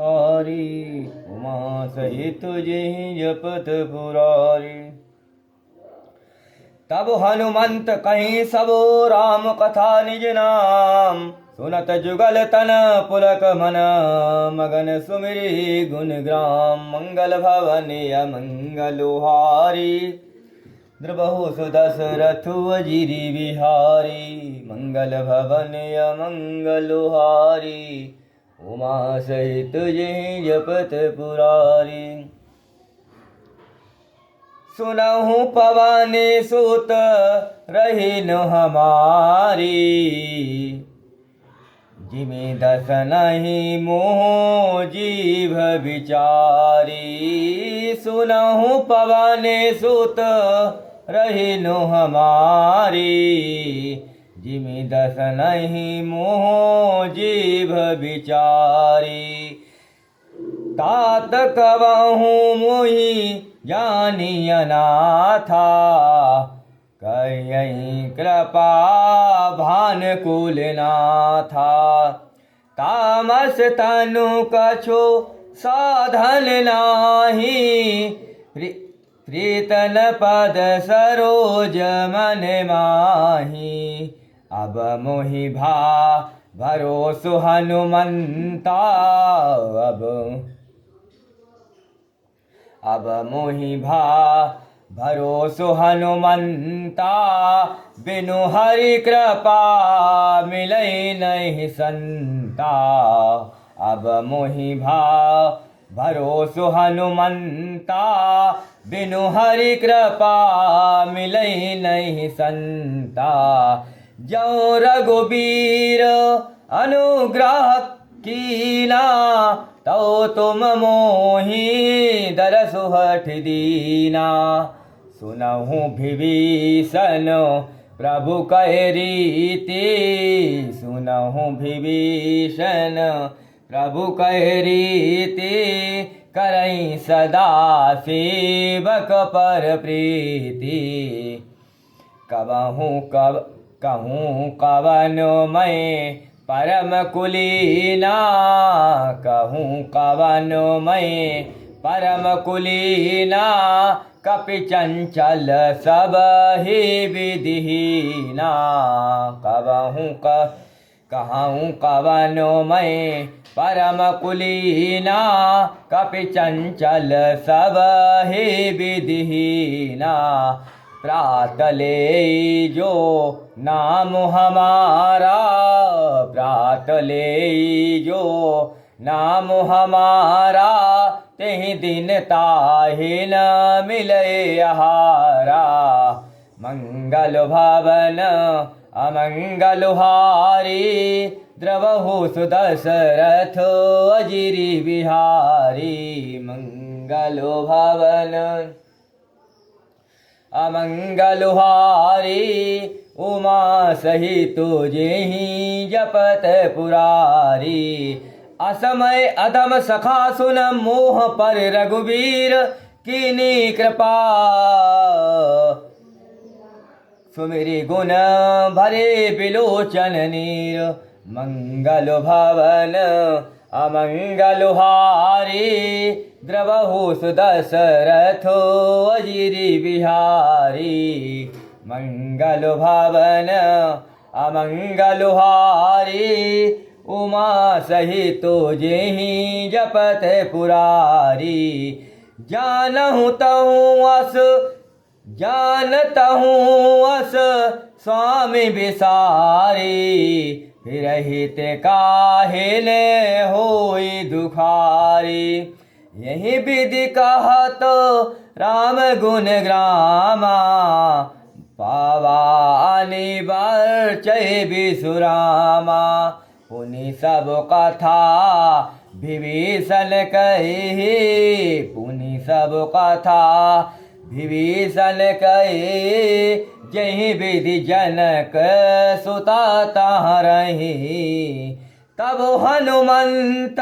हरि उमा सहित जेहि जपत पुरारी। तब हनुमंत कहीं सबो राम कथा निज नाम, सुनत जुगल तन पुलक मन मगन सुमिरि गुण ग्राम। मंगल भवन अमंगल हारी, द्रवहु सुदशरथ अजिरि बिहारी। मंगल भवन अमंगल हारी, उमा सहित जेहि जपत पुरारी। सुनहु पवन सुत रहिनु हमारी, जिमि दस नहीं मोह जीव विचारी। सुनहु पवन सुत रहिनु हमारी, जिमि दस नहीं मोह जीव विचारी। तात कबहु मोहि जानि अनाथा, कहिहि कृपा भानुकुल नाथा। तामस तनु कछु साधन नाही, प्रीतन पद सरोज मन माही। अब मोहि भरोसु हनुमंता, अब मोहि भरोसु हनुमंता। बिनु हरि कृपा मिलै नहीं संता। अब मोहि भरोसु हनुमंता, बिनु हरि कृपा मिलै नहीं संता। जौ रघुबीर अनुग्रह कीना, तौ तुम मोहि दरसु हठ दीना। सुनहु विभीषण प्रभु कहे रीति, सुनहु विभीषण प्रभु कहे रीति। करई सदा सेवक पर प्रीति, कहूँ कवन मैं परम कुलीना। कहूँ कवन मैं परम कुलीना, कपि चंचल सब ही विधिहीना। कहूँ कवन मैं परम कुलीना, कपि चंचल सब ही विधिहीना। प्रात ले जो नाम हमारा, प्रात ले जो नाम हमारा। तेहि दिन ताहि न मिलै आहारा। मंगल भवन अमंगल हारी, द्रवहु सुदशरथ अजिरि बिहारी। मंगल भवन अमंगल हारी, उमा सहित जेहि जपत पुरारी। असमय अधम सखा सुन मोह पर रघुबीर, कीनी कृपा सुमिरि गुण भरे बिलोचन नीर। मंगल भवन अमंगल हारी, द्रवहु सुदशरथ अजिरि बिहारी। मंगल भवन अमंगल हारी, उमा सहित जेहि जपत पुरारी। जानहु तहु अस स्वामी बिसारी, फिरहित काहे ने होई दुखारी। यही विधि कहत राम गुण ग्रामा, पावानि बरचै बिसुरामा। पुनि सब कथा विभीषण कही, पुनि सब कथा विभीषण कही। जहि विधि जनक सुता तारही, तब हनुमंत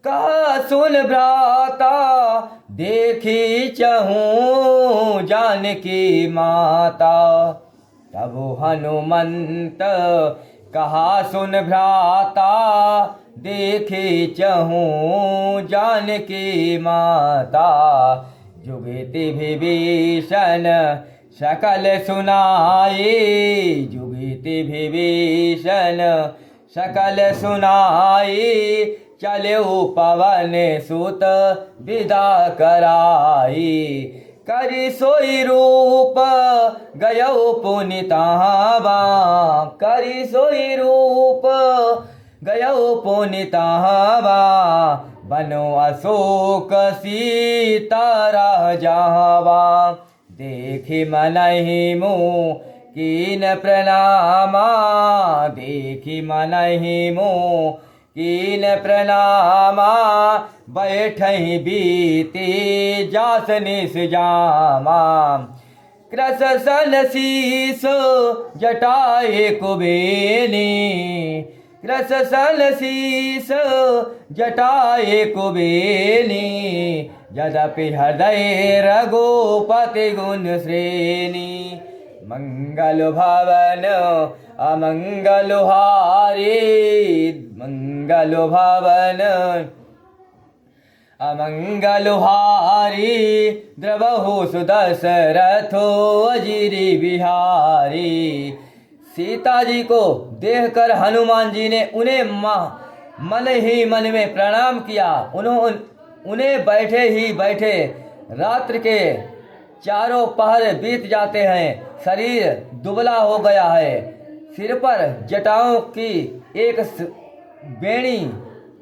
कहा सुन भ्राता। देखी चहूँ जानकी माता, तब हनुमंत कहा सुन भ्राता। देखे चहूँ जानकी माता। जुगति विभीषण सकल सुनाए, जुगति विभीषण सकल सुनाए। चलो पवन सुत विदा कराई, करि सोई रूप गयो पुनितावा। करि सोई रूप गयो पुनितावा, बनो अशोक सीता राजावा। देखि मनहि मोह कीन प्रणामा, देखि मनहि मोह कीन प्रणामा। बैठहि बीते जास निस जामा, कृस सन शीस जटाए कुबेनी। कृस सन शीस जटाए कुबेनी, यद्यपि हृदय रघुपति गुण श्रेणी। मंगल भवन अमंगल हारी, मंगल भवन अमंगल हारी। द्रवहु सुदशरथो अजिरि बिहारी। सीता जी को देखकर हनुमान जी ने उन्हें मन ही मन में प्रणाम किया। उन्हें बैठे ही बैठे रात्र के चारों पहर बीत जाते हैं। शरीर दुबला हो गया है, सिर पर जटाओं की एक बेणी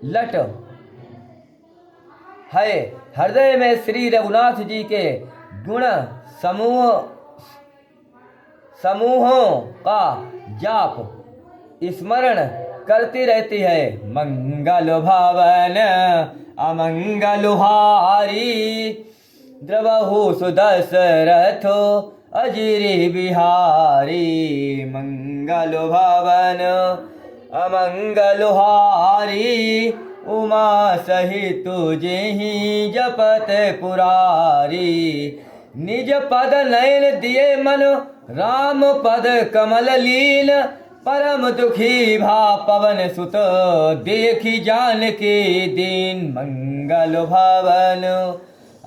लट है। हृदय में श्री रघुनाथ जी के गुण समूहों का जाप स्मरण करती रहती है। मंगल भवन अमंगल हारी, द्रवहु सुदशरथो अजिरि बिहारी। मंगल भवन अमंगल हारी, उमा सहित जेहि जपत पुरारी। निज पद नयन दिए मन राम पद कमल लीन। परम दुखी भा पवन सुत देखी जानकी दीन। मंगल भवन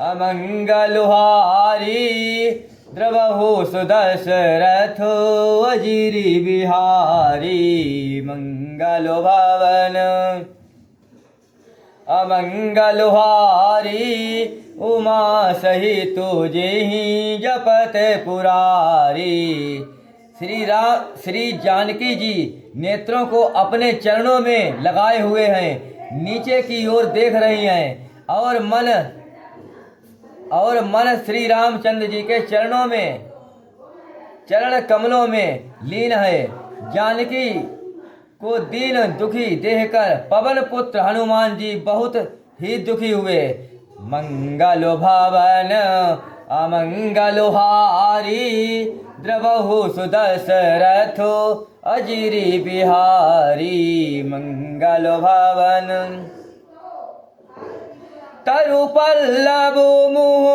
अमंगल हारी, द्रवहु सुदशरथो अजिरि बिहारी। मंगल भवन अमंगल हारी, उमा सहित जेहि जपत पुरारी। श्री जानकी जी नेत्रों को अपने चरणों में लगाए हुए हैं, नीचे की ओर देख रही हैं और मन श्री रामचंद्र जी के चरण कमलों में लीन है। जानकी को दीन दुखी देखकर पवन पुत्र हनुमान जी बहुत ही दुखी हुए। मंगल भवन अमंगल हारी, द्रवहु सुदशरथो अजिरि बिहारी। मंगल भवन तरु पल्लव मुँह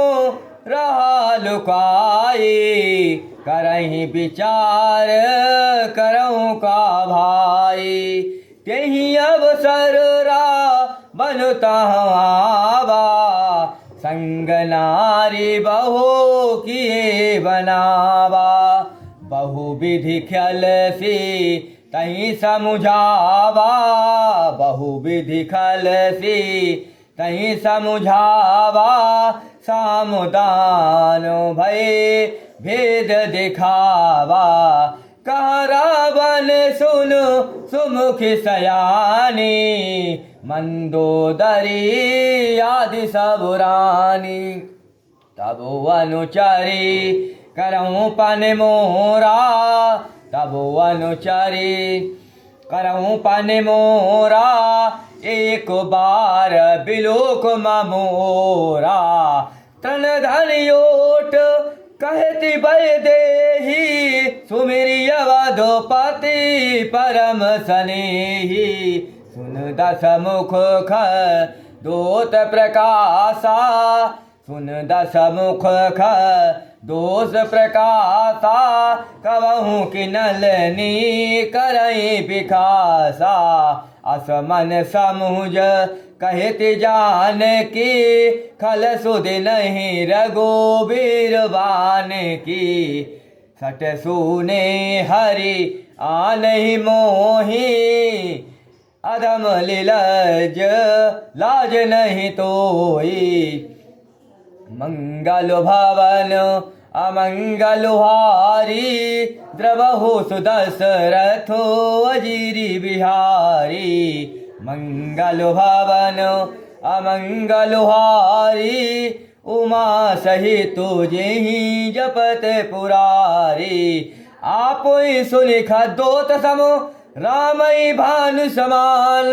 रहा लुकाई, करहि विचार करऊँ का भाई। तेहि अवसर रावण तहाँ आवा, संग नारी बहु किए बनावा। बहु विधि ख्यल सी तहीं समुझावा, बहु विधि ख्यल सी तहीं समुझावा। सामुदान भय भेद दिखावा, कह रावण सुन सुमुखी सयानी। मंदोदरी आदि सब रानी, तब अनुचरी करऊँ पन मोरा। तब अनुचरी करऊँ पन मोरा, एक बार बिलोक मोरा। तन धन ओट कहती बल देही, सुमिरि अवधपति परम स्नेही। सुन दस मुख दोत प्रकाशा, सुन दस मुख दोष प्रकाशा। कबहू कि नलनी करई बिखासा, असमन समुझ कहत जान की, खल सुध नहीं रघुबीर बान की। सट सुने हरि आनहि मोही, अधम लीलज लाज नहीं तोई। मंगल भवन अमंगल हारी, द्रवहु सुदशरथो अजिरि बिहारी। मंगल भवन अमंगल हारी, उमा सहित जेहि जपत पुरारी। आपहि सुलिख दोत समो, रामई भानु समान।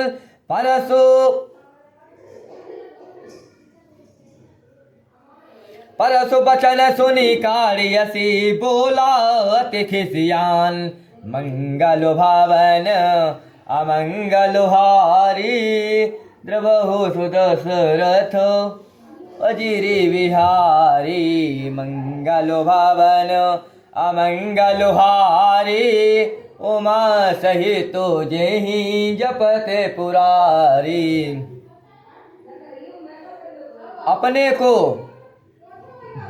परसु बचन सुनि कारियसी, बोला अति खिसियान। मंगल भवन अमंगल हारी, द्रवहु सुदशरथ अजिरि बिहारी। मंगल भवन अमंगल हारी, उमा सहित जेहि जपत पुरारी। अपने को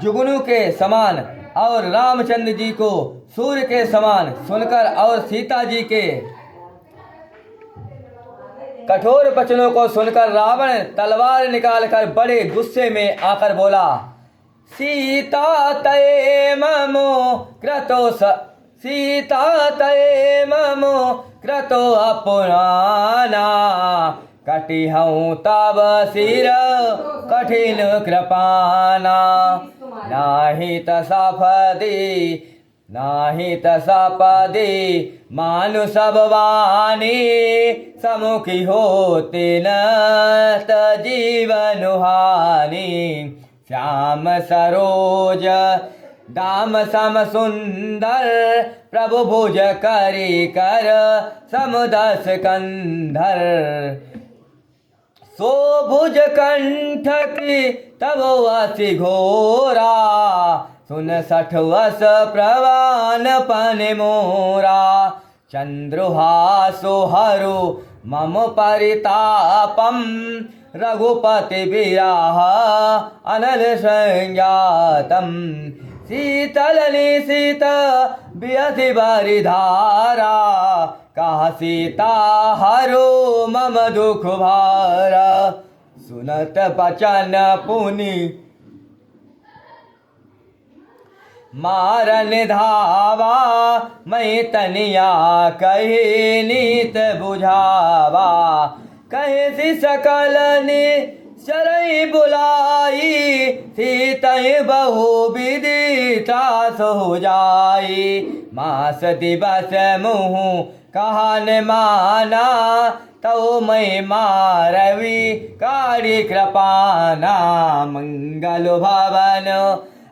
जुगनू के समान और रामचंद्र जी को सूर्य के समान सुनकर और सीता जी के कठोर वचनों को सुनकर रावण तलवार निकालकर बड़े गुस्से में आकर बोला, सीता तये ममो क्रतो सीता तये ममो क्रतो अपराना। कटिहऊँ तब सिर कठिन कृपाना, नाही तसपदी मानु सब वाणी। समुखी होते न जीवन हानि, श्याम सरोज दाम सम सुंदर। प्रभु भुज करी कर समुदस कंधर, सो भुज कंठ की तब अति घोरा। सुन 60 वस प्रवान पन मोरा, चंद्रुहासु हरु मम परितापम। रघुपति विराह अनल संजातम, शीतल निशित बियति बरिधारा। कहा सीता हरो मम दुख भारा, सुनत बचन पुनि मारन धावा। मैं तनिया कही नीत बुझावा, कहे सी सकल ने चरई बुलाई। सीतई बहु विदिता सो जाई, मास दिवस मुँह कहा न माना। तो मैं मारवी कारी कृपाना, मंगल भवन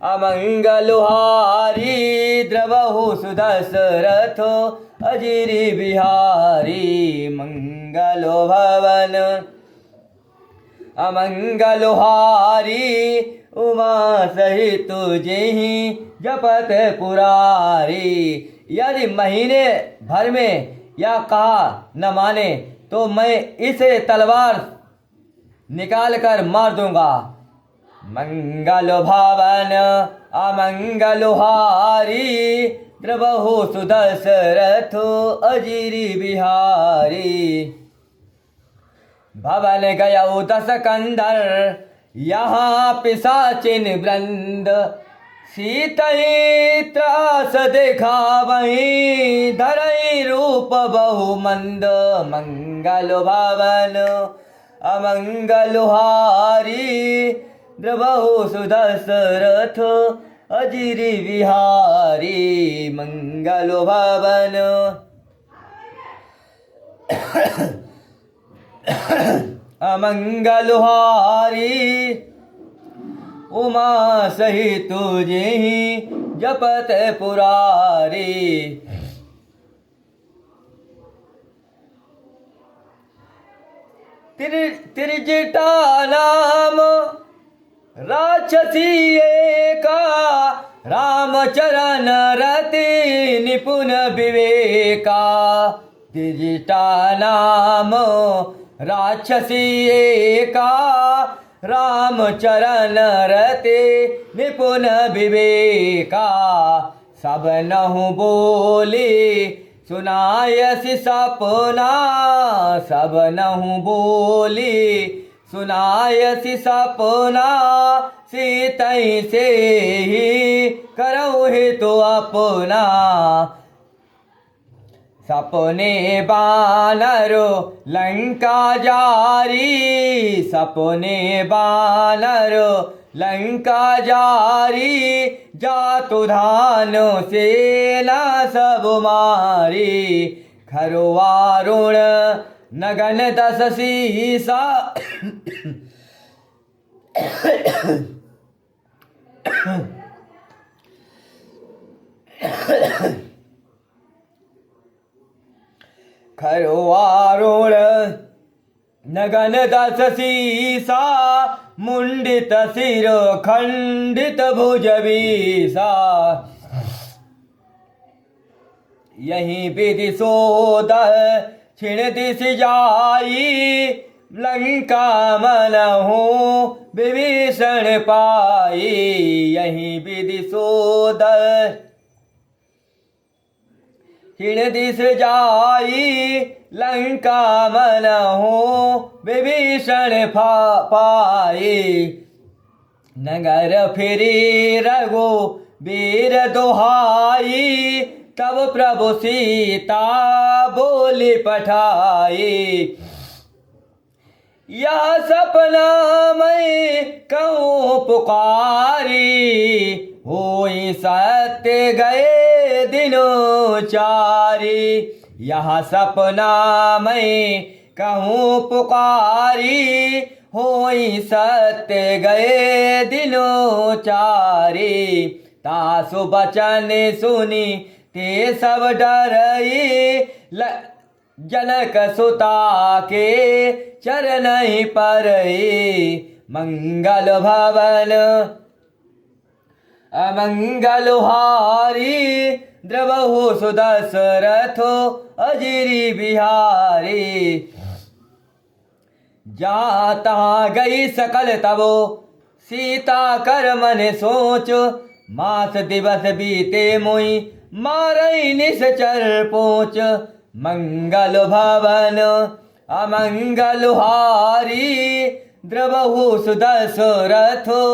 अमंगल हारी। द्रवहु सुदशरथ अजिरि बिहारी। मंगल भवन अमंगल हारी, उमा सहित जेहि जपत पुरारी। यदि महीने भर में या कहा न माने तो मैं इसे तलवार निकाल कर मार दूंगा। मंगल भवन अमंगल हारी, द्रवहु सुदशरथ अजिरि बिहारी। भवन गयौ 10 कंदर, यहाँ पिशाचिन वृंद। सीतहि त्रास देखावहि, धरई रूप बहु मंद। मंगल भवन अमंगल हारी, द्रवहु सुदशरथ अजिरि बिहारी। मंगल भवन अमंगल हारी, उमा सहित जेहि जपत पुरारी। त्रिजटा नाम राक्षसी एका, रामचरण रति निपुण विवेका। तिजिटा नाम राक्षसी एका, रामचरण रते निपुण विवेका। सब नहु बोले सुनायसि सपना, सब नहु बोले सुनायसि सपना। सीतई से ही करऊ हित अपना, सपने बानरो लंका जारी, सपने बानरो लंका जारी। जातु धानो सेना सब मारी, खरवारुण नगन दस सीसा। खरवारुण नगन दस सीसा, मुंडित सिर खंडित भुज बीसा। यही विधि सोदह छिण दिस जाई, लंका मनहु विभीषण पाई। यही विधि सोदह छिण दिस जाई, लंका मनहु विभीषण पाई। नगर फिरी रघु वीर दोहाई, तब प्रभु सीता बोली पठाई। यह सपना मैं कहूँ पुकारी, होई सत्य गए दिनों चारी। यह सपना मैं कहूँ पुकारी, होई सत्य गए दिनों चारी। तासु बचन सुनी ते सब डरई, जनक सुता के चरण परई। मंगल भवन अमंगल हारी, द्रवहु सुदशरथो अजिरी बिहारी। जहाँ तहाँ गई सकल तबो सीता कर मन सोच, मास दिवस बीते मोई मारई निश्चर पोच। मंगल भवन अमंगल हारी, द्रवहु सुदशरथो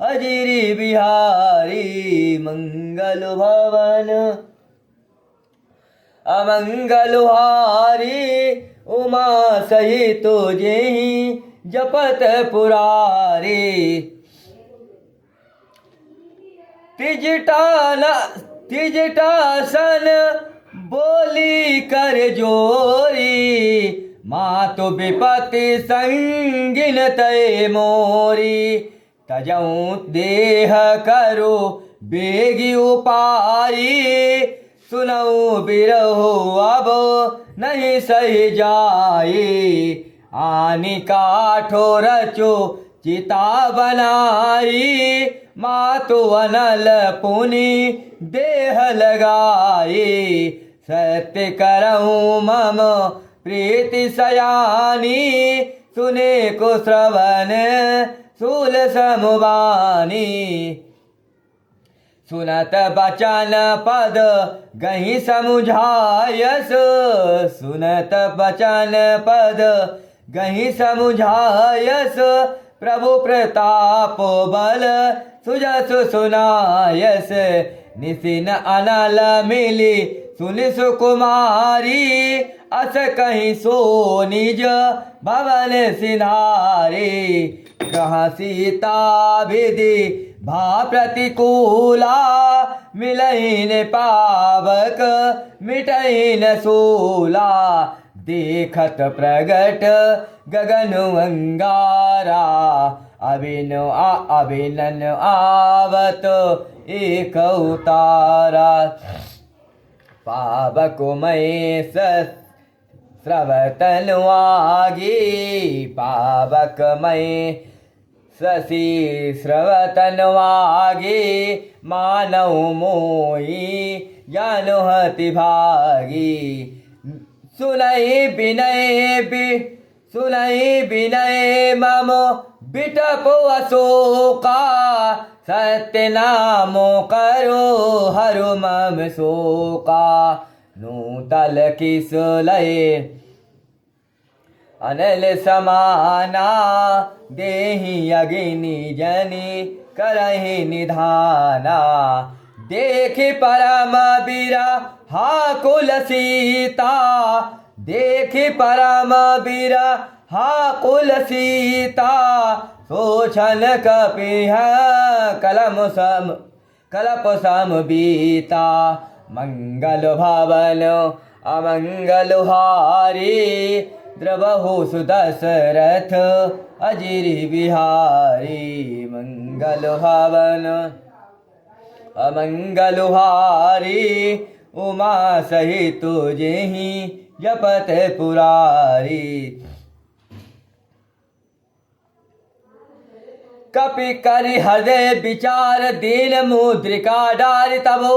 अजिरी बिहारी। मंगल भवन अमंगल हारी, उमा सहित जेहि जपत पुरारी। तिजटासन बोली कर जोरी, मातु विपत्ति संगिन तय मोरी। तजऊँ देह करो बेगी उपाई, सुनऊ बिरहो अब नहीं सही जाई। आनी काठो रचो चिता बनाई, मातु अनल पुनि देह लगाई। सत्य करऊँ मम प्रीति सयानी, सुने को श्रवण सूल समुबानी। सुनत बचन पद गहि समुझायस, सुनत बचन पद गहि समुझायस। प्रभु प्रताप बल सुजस सुनायस, निसिन अनल मिली सुनि सुकुमारी। अस कहीं सो निज भवन सिधारी, कहाँ सीता विधि भा प्रतिकूला। मिलहीन पावक मिटहीन सूला, देखत प्रगट गगन अंगारा। अभिनन आवत एक उतारा, पावक मय स्रवतन आगी। पावक मय शशि स्रवतन आगे, मानव मोही जानुहति भागी। सुनई विनय मम बिटपो अशोका सत्य नामो करो हरु मम शोका नूतल किस लय अनल समाना देहि अग्नि जनि करहि निधाना देखि परम बीरा हा कुल सीता देखि परम बीरा हा कुल सीता सोछन कपिह कलप सम बीता मंगल भवन अमंगल हारी द्रवहु सुदशरथ अजिरि बिहारी मंगल भवन अमंगल हारी उमा सहित जेहि जपत पुरारी कपि करि हृदय विचार दीन मुद्रिका डारि तबो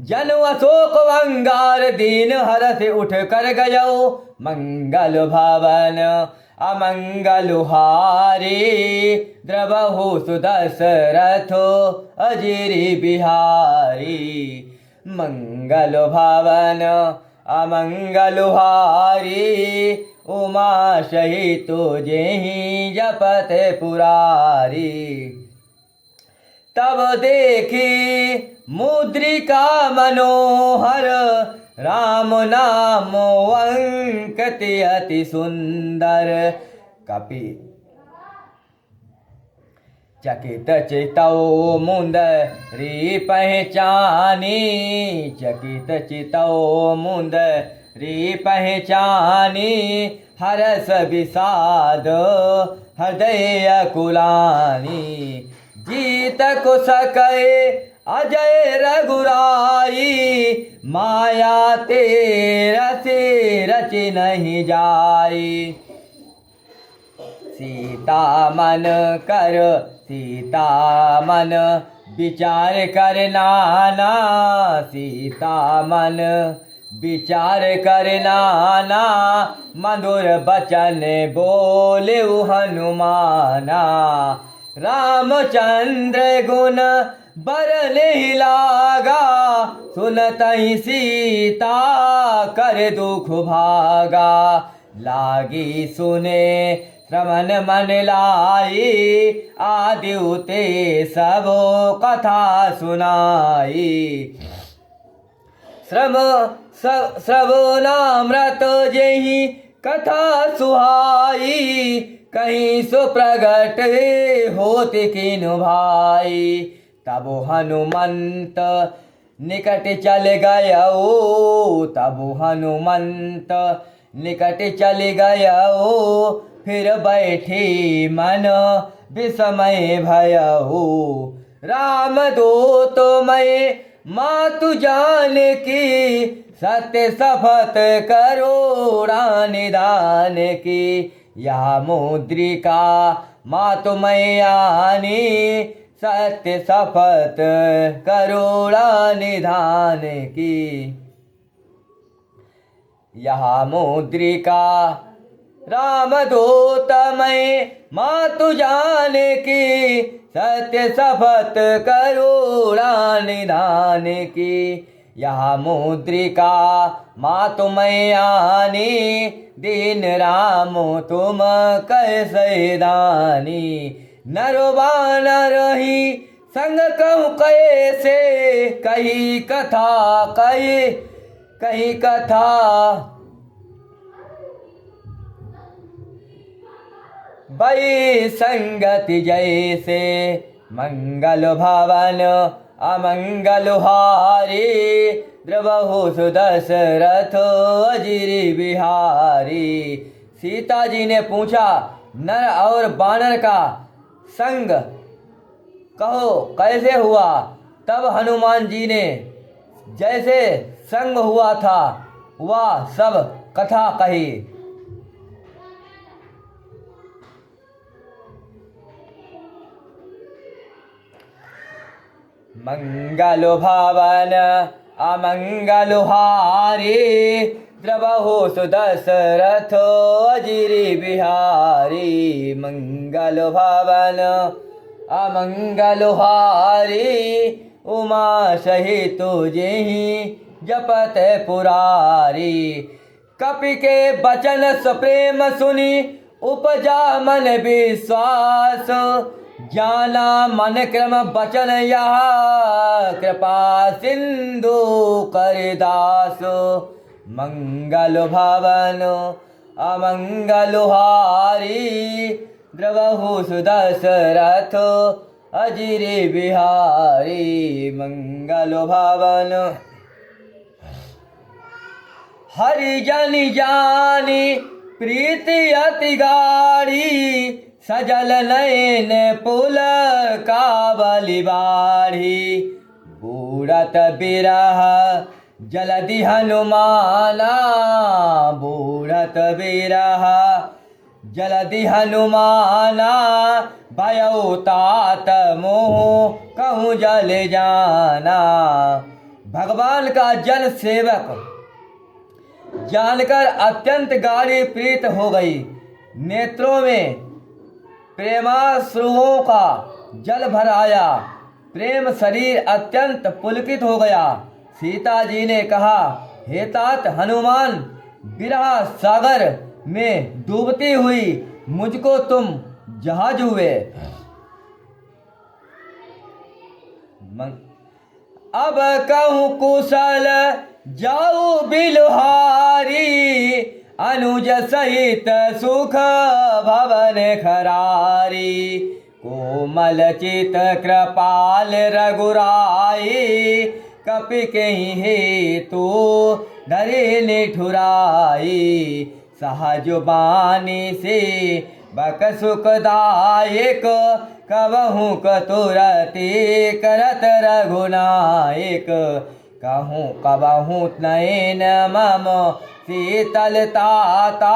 जनु अशोक अंगार दीन हरष उठ कर गयो मंगल भवन अमंगल हारी द्रवहु सुदशरथ अजिरि बिहारी मंगल भवन अमंगल हारी उमा सहित जेहि जपत पुरारी तब देखी मुद्रिका मनोहर राम नाम अंकित अति सुंदर कपि चकित चितौ मुंदरी पहचानी चकित चितौ मुंदरी पहचानी हरस विषाद हृदय कुलानी जीत को सके अजय रघुराई माया तेरा से रच नहीं जाई सीता मन विचार कर नाना सीता मन विचार कर नाना मधुर बचन बोले हनुमाना रामचंद्र गुण बरने लागा सुनतहि सीता कर दुख भागा लागी सुने श्रवण मन लाई आदिउते सबो कथा सुनाई श्रवणामृत जेहि कथा सुहाई कहीं सो प्रगट होते किनु भाई तब हनुमंत निकट चल गयो तब हनुमंत निकट चल गयो फिर बैठी मन विस्मय भयहु राम दूत मैं मातु जान की सत्य शपथ करो निदान की या मुद्रिका मातु मैं आनी सत्य शपथ करोड़ा निधान की यह मुद्रिका रामदूत मैं मातु जान की सत्य शपथ करोड़ा निधान की यह मुद्रिका मातु मैं आनी दीन राम तुम कैसे दानी नरो बानर ही संग कहूँ कैसे कही कथा भई संगति जैसे मंगल भवन अमंगल हारी द्रवहु सुदशरथ अजिरि बिहारी सीता जी ने पूछा नर और बानर का संग कहो कैसे हुआ तब हनुमान जी ने जैसे संग हुआ था वह सब कथा कही मंगल भवन अमंगल हारी द्रवहु सुदशरथ अजिरि बिहारी मंगल भवन अमंगल हारी उमा सहित जेहि जपत पुरारी। कपि के बचन सप्रेम सुनि उपजा मन विश्वास जाना मन क्रम बचन यह कृपा सिंधु करिदास। मंगल भवन अमंगल हारी द्रवहु सुदशरथ अजिरि बिहारी मंगल भवन। हरिजन जानी प्रीति अति गाढ़ी सजल नयन पुल काबली बाढ़ी। बूढ़त बिरह जलधि हनुमाना बूढ़त बिरह जलधि हनुमाना भयउ तात मोह कहूँ जल जाना। भगवान का जन सेवक जानकर अत्यंत गाढ़ी प्रीत हो गई। नेत्रों में प्रेमाश्रुओं का जल भर आया। प्रेम शरीर अत्यंत पुलकित हो गया। सीता जी ने कहा, हे तात हनुमान, विरह सागर में डूबती हुई मुझको तुम जहाज हुए। अब कहूँ कुशल जाऊ बिलहारी अनुज सहित सुख भवन खरारी। कोमल चित कृपाल रघुराई कपि कहीं हेतु धरे निठुराई। सहज बानी से बक सुखदायक कबहूँ कतुरति करत रघुनायक। कहूँ कबहूँ नयन मम शीतलताता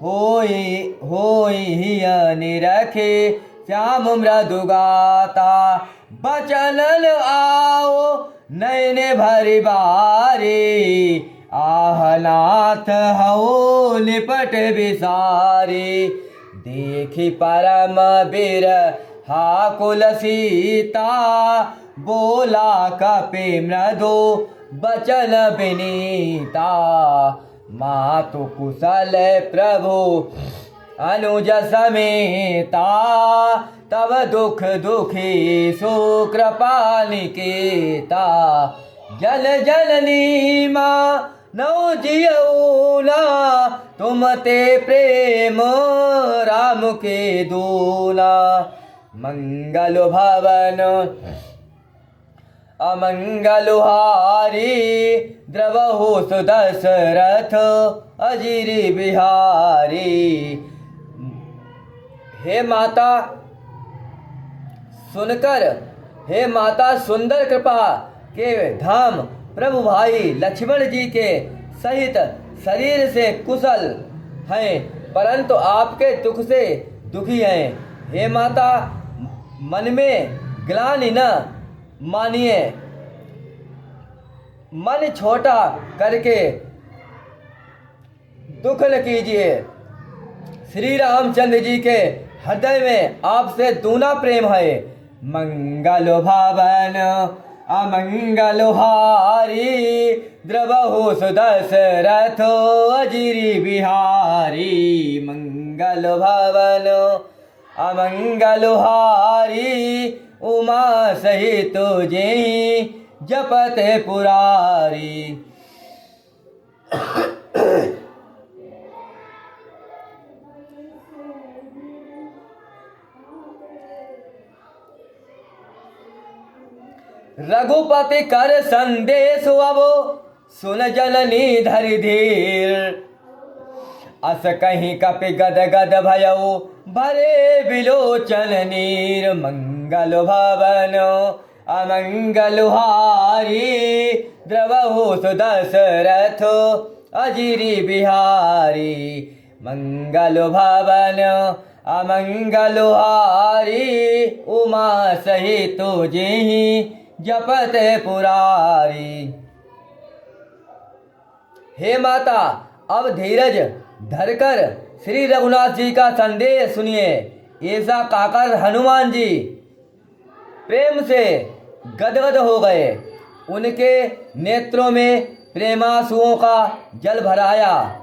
होई हिय निरखे श्याम मृदुगाता। बचनन आओ नयन भरि बारी आहनाथ हो निपट विसारी। देखी परम बिरहा कुल सीता बोला कपि मृदु बचन विनीता। मातु कुशल प्रभु अनुज समेता तब दुख दुखी सुकृपा निकेता। जल जननी माँ नौ जियऊना तुम ते प्रेम राम के दूना। मंगल भवन अमंगल हारी द्रवहु सुदशरथ अजिरि बिहारी। हे माता सुनकर, हे माता सुंदर कृपा के धाम प्रभु भाई लक्ष्मण जी के सहित शरीर से कुशल हैं, परंतु आपके दुख से दुखी हैं। हे माता मन में ग्लानि न मानिए, मन छोटा करके दुख न कीजिए। श्री रामचंद्र जी के हृदय में आपसे दूना प्रेम है। मंगल भवन अमंगल हारी द्रवहु सुदशरथ अजिरि बिहारी। मंगल भवन अमंगल हारी उमा सहित जेहि जपत पुरारी। रघुपति कर संदेश अब सुन जननी धरि धीर। अस कहीं कपि गद गद भयउ भरे बिलोचन नीर। मंगल भवन अमंगल हारी द्रवहु सुदशरथ अजिरि बिहारी। मंगल भवन अमंगल हारी उमा सहित जेहि जपत पुरारी। हे माता, अब धीरज धरकर श्री रघुनाथ जी का संदेश सुनिए। ऐसा कहकर हनुमान जी प्रेम से गदगद हो गए। उनके नेत्रों में प्रेमांसुओं का जल भराया।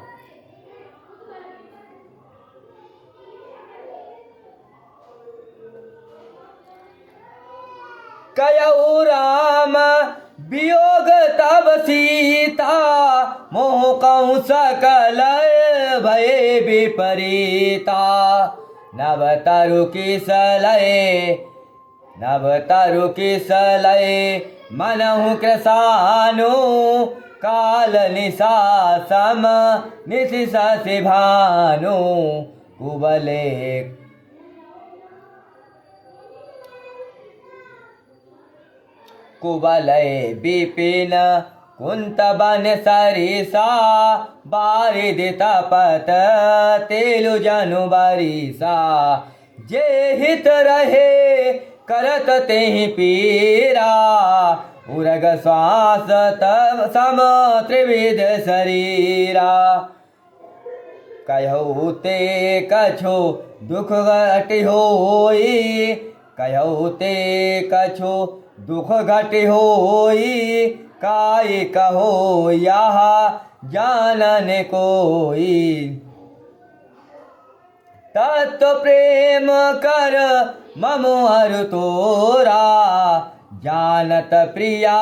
कयऊ राम वियोग तब सीता, मोह कहूँ सकल भय विपरीता। नव तरु की सलय, नव तरु की सलय, मनहु कृसानु, काल निशा सम निशिसा से भानु। कुबले कुबलय विपिन कुंत बन सरिसा, बारिद तपत तेलु जनु बरिसा। जे हित रहे करत तेहि पीरा, उरग श्वास तब सम त्रिविध शरीरा। कहु ते कछु दुख घटि होई, कहु ते कछु दुख घटि होई। काय कहो यहाँ जानन कोई, तत्व प्रेम कर ममो हरु तोरा। जानत प्रिया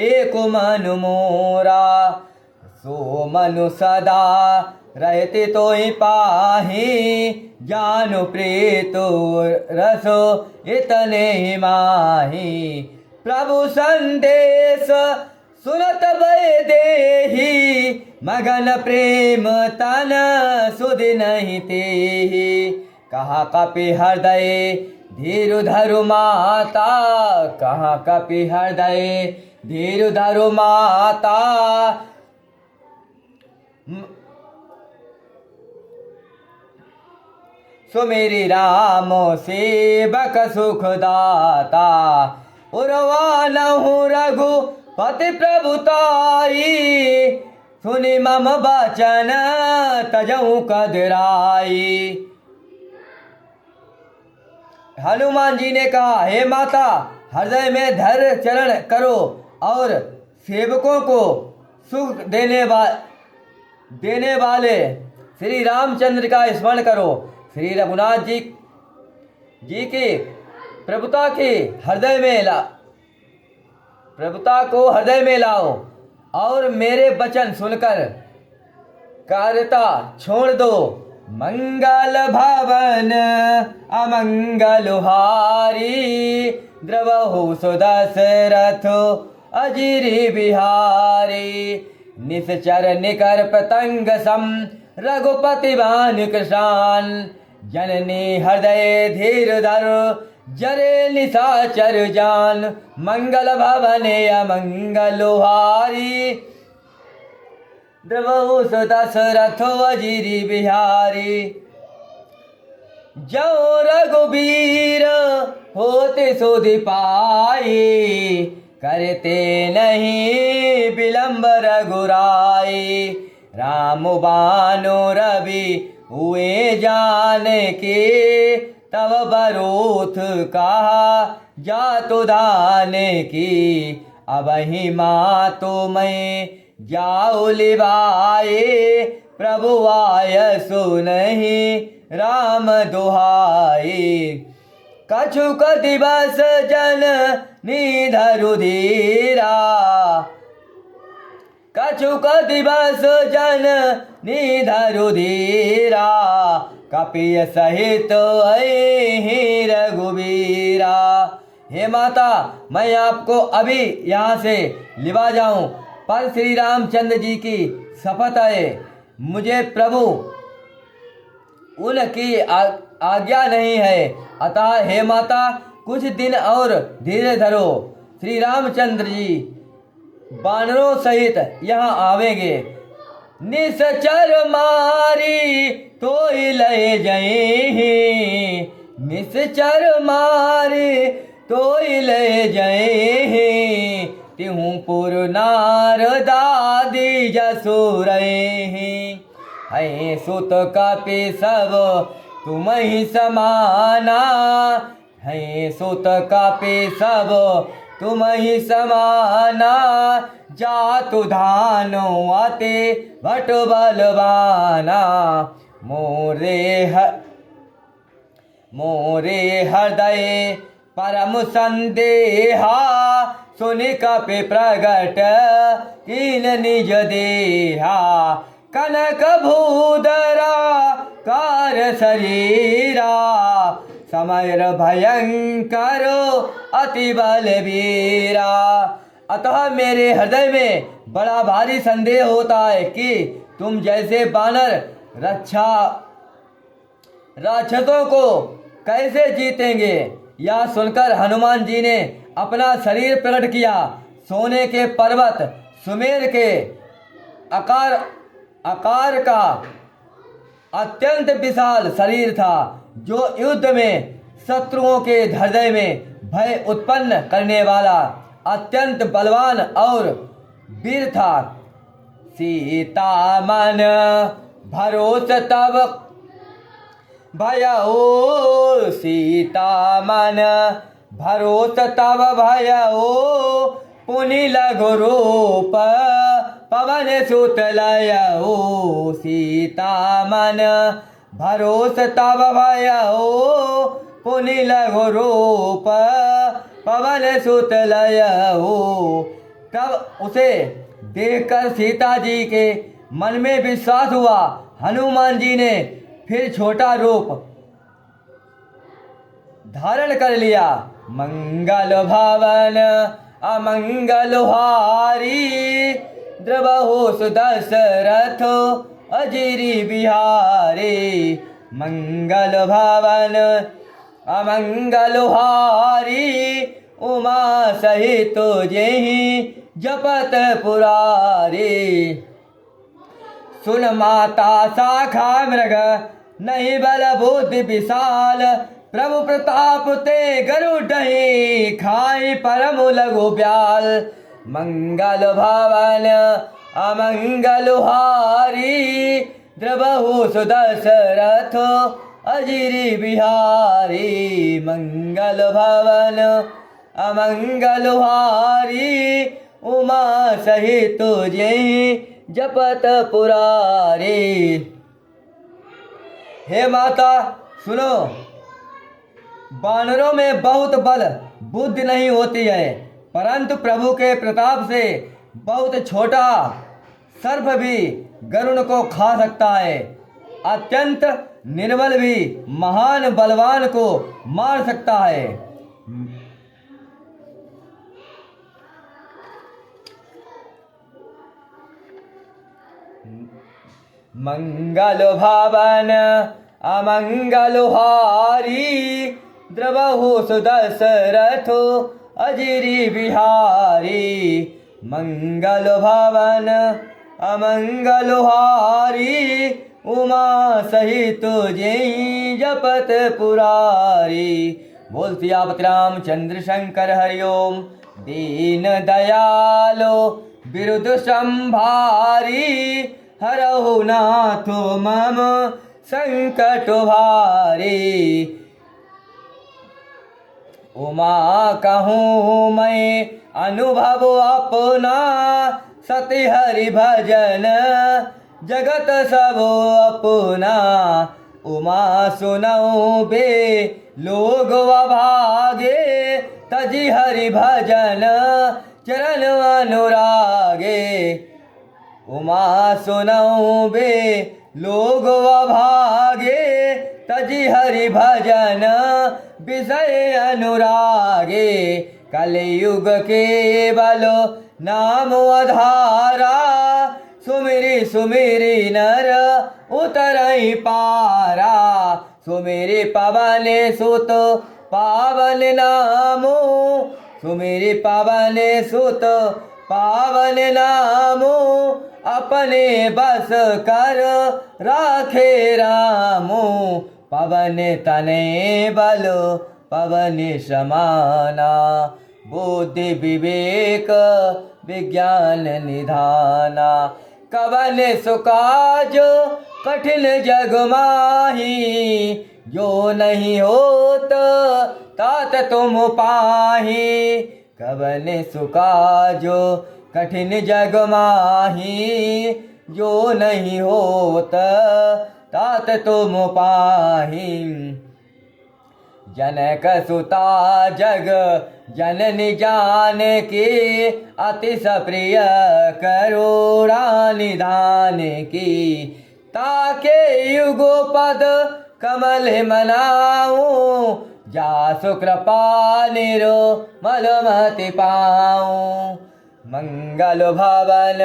एक मनु मोरा, सो मनु सदा रहते तो ही पाही। जानु प्रीतो रसो इतने ही माही, प्रभु संदेश सुनत भय देहि। मगन प्रेम तन सुध नहीं तेहि, कहा कपि हृदय धीरु धरु माता। कहाँ कपि हृदय धीरु धरु माता। सुमेरी राम सेवक सुखदाता, उर्वानहु रघुपति प्रभुताई। सुनि मम बचन तजहु कदराई। हनुमान जी ने कहा, हे माता, हृदय में धैर्य चरण करो और सेवकों को सुख देने वाले श्री रामचंद्र का स्मरण करो। श्री रघुनाथ जी की प्रभुता की हृदय में प्रभुता को हृदय में लाओ और मेरे वचन सुनकर कार्यता छोड़ दो। मंगल भवन अमंगल हारी, द्रवहु सुदशरथ अजिरि बिहारी। निश्चर निकर पतंग सम रघुपति भानु कृशान, जननी हृदय धीर धर जरे निशाचर जान। मंगल भवने अमंगल हारी, द्रवहु सुदशरथ अजिरि बिहारी। जो रघुबीर होते सुधि पाई, करते नहीं विलंब रघुराई। राम बानो रवि हुए जान के, तब बरोथ कहा जातु दान की। अब ही माँ तो मैं जाओ लिवाए, प्रभु आय सुनहि राम दुहाई। कछुक दिवस जन निधरु धीरा, कछुक दिवस जन निधरु धीरा। कपिय सहित अहि रघुबीरा। हे माता, मैं आपको अभी यहाँ से लिवा जाऊं, पर श्री रामचंद्र जी की शपथ है, मुझे प्रभु उनकी आज्ञा नहीं है। अतः हे माता, कुछ दिन और धीरे धरो। श्री रामचंद्र जी बानरों सहित यहाँ आवेंगे। निश्चर मारी तो लय जय, निश्चर मारी तो लय जय। तिहु पुर नारदादि जसुरहि है सुत कपि सब तुम ही समाना है सुत कपि सब तुम ही समाना जातु धानो अति भट बलवाना मोरे हृदय परम संदेहा सुनि कपि प्रगट कीन निज देहा कनक भूधरा कार शरीरा समयर भयंकर अति बलवीरा। अतः मेरे हृदय में बड़ा भारी संदेह होता है कि तुम जैसे बानर राक्षसों को कैसे जीतेंगे। यह सुनकर हनुमान जी ने अपना शरीर प्रकट किया। सोने के पर्वत सुमेर के आकार का अत्यंत विशाल शरीर था, जो युद्ध में शत्रुओं के हृदय में भय उत्पन्न करने वाला अत्यंत बलवान और वीर था। सीता मन भरोस तब भयो सीता मन भरोस तब भयो पुनि लघु रूप पवन सुत लयो सीता मन भरोस तब भयो पुनि लघु रूप पवन सुत लयो। तब उसे देखकर सीता जी के मन में विश्वास हुआ। हनुमान जी ने फिर छोटा रूप धारण कर लिया। मंगल भवन अमंगल हारी द्रवहु सुदशरथ अजिरि बिहारी। मंगल भवन अमंगल हारी उमा सहित जेहि जपत पुरारी। सुन माता शाखा मृग नहीं बल बुद्धि विशाल प्रभु प्रताप ते गरुडहि खाई परम लघु ब्याल। मंगल भवन अमंगल हारी द्रवहु सुदशरथ अजिरि बिहारी। मंगल भवन अमंगल हारी उमा सहित जेहि जपत पुरारी। हे माता सुनो, बानरों में बहुत बल बुद्धि नहीं होती है, परंतु प्रभु के प्रताप से बहुत छोटा सर्प भी गरुड़ को खा सकता है। अत्यंत निर्बल भी महान बलवान को मार सकता है। मंगल भवन अमंगल हारी द्रवहु सुदशरथ अजिरि बिहारी। मंगल भवन अमंगल हारी उमा सहित जेहि जपत पुरारी। बोल सियापति रामचंद्र शंकर हरिओम। दीन दयालो बिरुद संभारी हरहु नाथ मम संकट भारी। उमा कहूँ मैं अनुभव अपना सति हरि भजन जगत सब अपना। उमा सुनऊ बे लोग भागे तजी हरि भजन चरण अनुरागे। उमा सुनऊ बे लोग भागे तजी हरि भजन विषय अनुरागे। कलयुग केवल नाम आधारा सुमिरी सुमिरी नर उतरई पारा। सुमिरी पवन सुत पावन नामो सुमिरी पवन सुत पावन नामो अपने बस कर राखे रामो। पवन तने बल पवन समाना बुद्धि विवेक विज्ञान निधाना। कवन सुकाज कठिन जग माही, जो नहीं होत तात तुम पाही। कवन सुकाजो कठिन जग माही, जो नहीं होत तात तुम पाही। जनक सुता जग जननी जान की, अति सप्रिय करुणा निधान की। ताके युगो पद कमल मनाऊं, जासु कृपा निर्मल मति पाऊं। मंगल भवन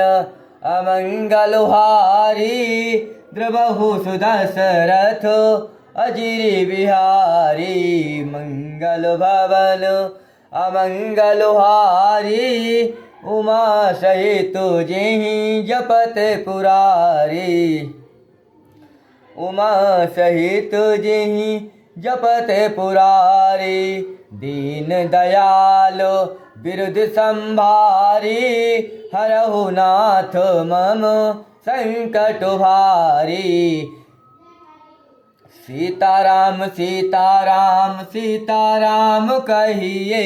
अमंगल हारी, द्रवहु सुदशरथ अजिरि बिहारी। मंगल भवन अमंगल हारी, उमा सहित जेहि जपत पुरारी। उमा सहित जेहि जपत पुरारी। दीन दयाल बिरुद संभारी, हरहु नाथ मम संकट भारी। सीताराम सीताराम सीताराम कहिए,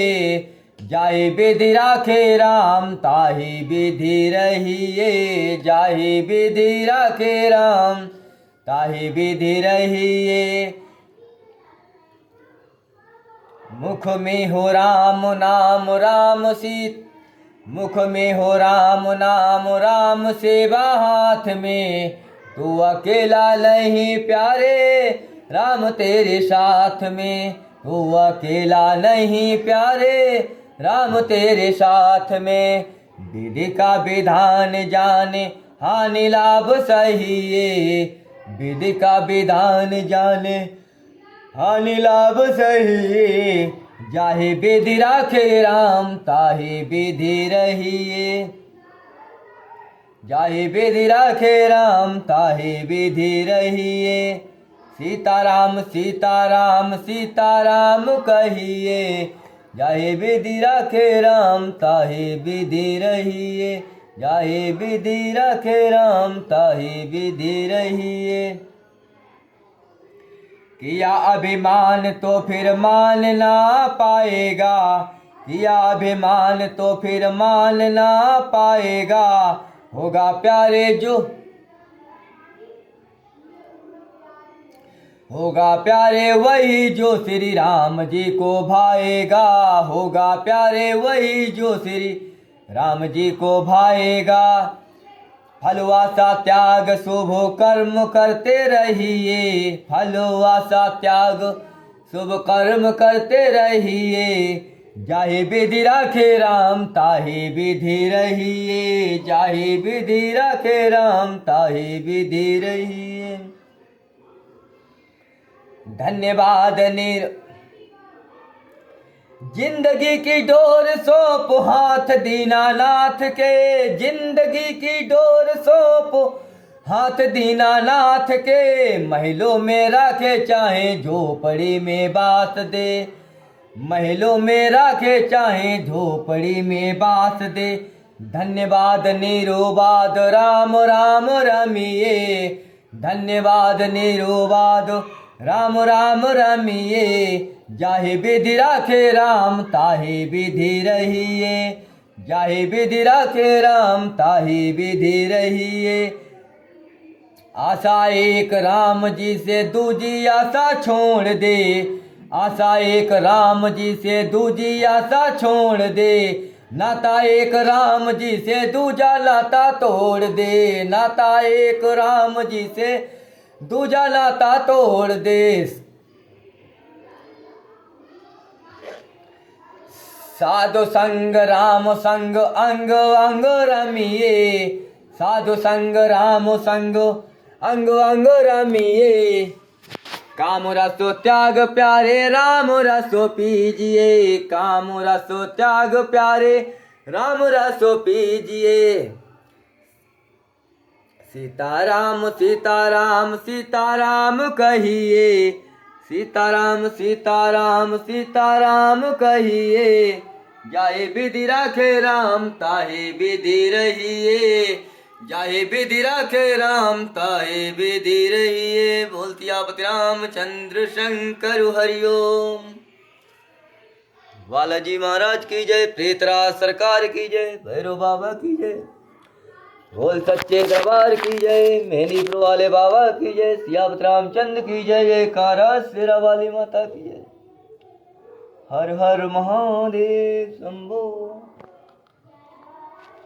जाहि विधि राखे राम ताहि विधि रहिए। जाहि विधि राखे राम ताहि विधि रहिए। मुख में हो राम नाम राम सीत, मुख में हो राम नाम राम सेवा हाथ में। तू अकेला नहीं प्यारे राम तेरे साथ में। तू अकेला नहीं प्यारे राम तेरे साथ में। विधि का विधान जाने हानि लाभ सहिए। विधि का विधान जाने हानि लाभ सहिए। जाहि विधि राखे राम ताहि विधि रहिए। जाहि विधि राखे राम ताहि विधि रहिए। सीताराम सीताराम सीताराम कहिए, जाहि विधि राखे राम ताहि विधि रहिए। जाहि विधि राखे राम ताहि विधि रहिए। किया अभिमान तो फिर मान ना पाएगा। किया अभिमान तो फिर मान ना पाएगा। होगा प्यारे जो होगा प्यारे वही जो श्री राम जी को भाएगा। होगा प्यारे वही जो श्री राम जी को भाएगा। फलवासा त्याग शुभ कर्म करते रहिए। फलवासा त्याग शुभ कर्म करते रहिए। जाहि विधि राखे राम ताहि विधि रहिए। जाहि विधि राखे राम ताहि विधि रहिए। धन्यवाद जिंदगी की डोर सौंप हाथ दीनानाथ के। जिंदगी की डोर सौंप हाथ दीनानाथ के। महलों में राखे चाहे झोपड़ी में बास दे। महलों में राखे चाहे झोपड़ी में बास दे। धन्यवाद निरुबाद राम राम रमिए। धन्यवाद निरुबाद राम राम रमिए। जाहि विधि राखे राम ताहि विधि रहिए। जाहि विधि राखे राम ताहि विधि रहिए। आशा एक राम जी से दूजी आशा छोड़ दे। आशा एक राम जी से दूजी आशा छोड़ दे। नाता एक राम जी से दूजा नाता तोड़ दे। नाता एक राम जी से दूजा नाता तोड़ दे। साधु संग राम संग अंग अंग रमिए। साधु संग राम संग अंग अंग रमिए। काम रसो त्याग प्यारे राम रसो पीजिए। काम रसो त्याग प्यारे राम रसो पीजिए। सीताराम सीताराम सीताराम कहिए। सीताराम सीताराम सीताराम कहिए। जाहे विधि राखे राम ताहे विधि रहिए, जाहे विधि राखे राम ताहे विधि रहिए। बोलती आपति रामचंद्र शंकर हरिओम। बालाजी महाराज की जय, प्रेतराज सरकार की जय, भैरव बाबा की जय, बोल सच्चे दरबार की जय, मेहंदीपुर वाले बाबा की जय, सियापत रामचंद्र की जय, कारा शेरा वाली माता की जय। हर हर महादेव शंभो।